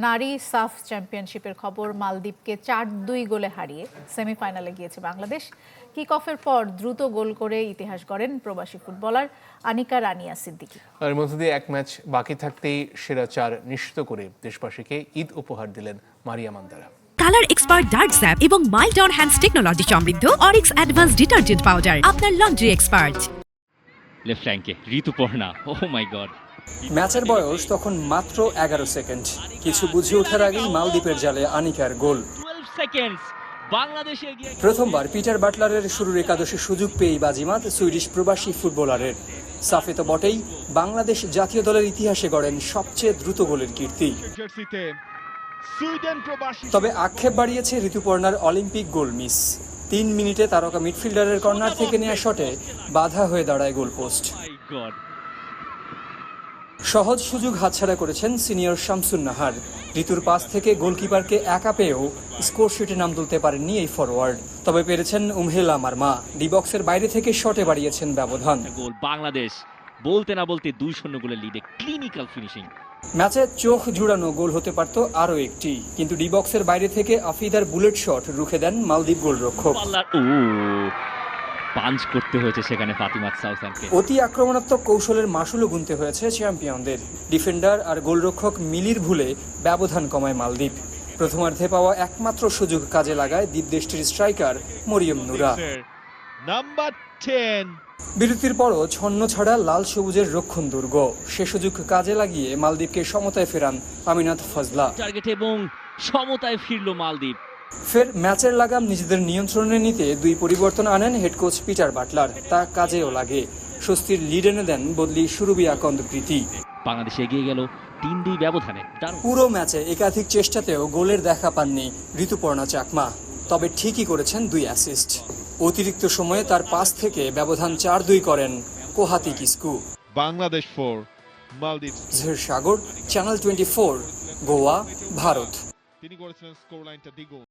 নারী সাফ চ্যাম্পিয়নশিপের খবর। মালদ্বীপকে ৪-২ গোলে হারিয়ে সেমিফাইনালে গিয়েছে বাংলাদেশ। কিক অফের পর দ্রুত গোল করে ইতিহাস গড়েন প্রবাসী ফুটবলার আনিকা রানিয়া সিদ্দিকী। এর মধ্যে দিয়ে এক ম্যাচ বাকি থাকতেই সেরা 4 নিশ্চিত করে দেশবাসীকে ঈদ উপহার দিলেন মারিয়া মান্দারা। কালার এক্সপার্ট ডার্ক স্যাপ এবং মাইল্ড অন হ্যান্ডস টেকনোলজি সমৃদ্ধ অরিক্স অ্যাডভান্স ডিটারজেন্ট পাউডার আপনার লন্ড্রি এক্সপার্ট। লেফট ফ্ল্যাঙ্কে ঋতুপর্ণা, ও মাই গড। ম্যাচের বয়স তখন মাত্র 11 সেকেন্ড। কিছু বুঝে ওঠার আগেই মালদ্বীপের জালে আনিকার গোল। 12 সেকেন্ডস বাংলাদেশে এগিয়ে। প্রথমবার পিটার বাটলারের শুরুর একাদশে সুযোগ পেয়েই বাজিমাত সুইডিশ প্রবাসী ফুটবলারের। সাফে তো বটেই, বাংলাদেশ জাতীয় দলের ইতিহাসে গড়েন সবচেয়ে দ্রুত গোলের কীর্তি। তবে আক্ষেপ বাড়িয়েছে ঋতুপর্ণার অলিম্পিক গোল মিস। 3 মিনিটে তারকা মিডফিল্ডারের কর্নার থেকে নেওয়া শটে বাধা হয়ে দাঁড়ায় গোলপোস্ট। সহজ সুযোগ হাতছাড়া করেছেন সিনিয়র শামসুন নাহার। ঋতুর পাস থেকে গোলকিপারকে একা পেয়েও স্কোরশিটে নাম তুলতে পারেননি এই ফরওয়ার্ড। তবে পেরেছেন উমহেলা মারমা। ডি বক্সের বাইরে থেকে শটে বাড়িয়েছেন ব্যবধান। গোল বাংলাদেশ বলতে না বলতে 2-0 গোলের লিডে ক্লিনিক্যাল ফিনিশিং। ম্যাচে চোখ জুড়ানো গোল হতে পারত আরও একটি, কিন্তু ডি বক্সের বাইরে থেকে আফিদার বুলেট শট রুখে দেন মালদ্বীপ গোলরক্ষক। পাঞ্চ করতে হয়েছে সেখানে ফাতিমা সাউসানকে। অতি আক্রমণাত্মক কৌশলের মাসুলও গুনতে হয়েছে চ্যাম্পিয়নদের। ডিফেন্ডার আর গোলরক্ষক মিলির ভুলে ব্যবধান কমায় মালদ্বীপ। প্রথমার্ধে পাওয়া একমাত্র সুযোগ কাজে লাগায় দ্বীপদেশটির স্ট্রাইকার মরিয়ম নুরা। বিরতির পরও ছন্ন ছাড়া লাল সবুজের রক্ষণ দুর্গ। সে সুযোগ কাজে লাগিয়ে মালদ্বীপকে সমতায় ফেরান আমিনাত ফজলা। টার্গেট এবং সমতায় ফিরল মালদ্বীপ। ফের ম্যাচের লাগাম নিজেদের নিয়ন্ত্রণে নিতে 2 পরিবর্তন আনেন হেড কোচ পিটার বাটলার। তা কাজেও লাগে। স্বস্তির লিড এনে দেন বদলি সুরভি আকন্দ প্রীতি। বাংলাদেশ এগিয়ে গেল 3-2 ব্যবধানে। পুরো ম্যাচে একাধিক চেষ্টাতেও গোলের দেখা পাননি ঋতুপর্ণা চাকমা। তবে ঠিকই করেছেন 2 অ্যাসিস্ট। অতিরিক্ত সময়ে তার পাস থেকে ব্যবধান 4-2 করেন কোহাতি কিস্কু। বাংলাদেশ 4 মালদ্বীপ। জহির সাগর, চ্যানেল 24, গোয়া, ভারত। তিনি করেছিলেন স্কোর লাইনটা দ্বিগুণ।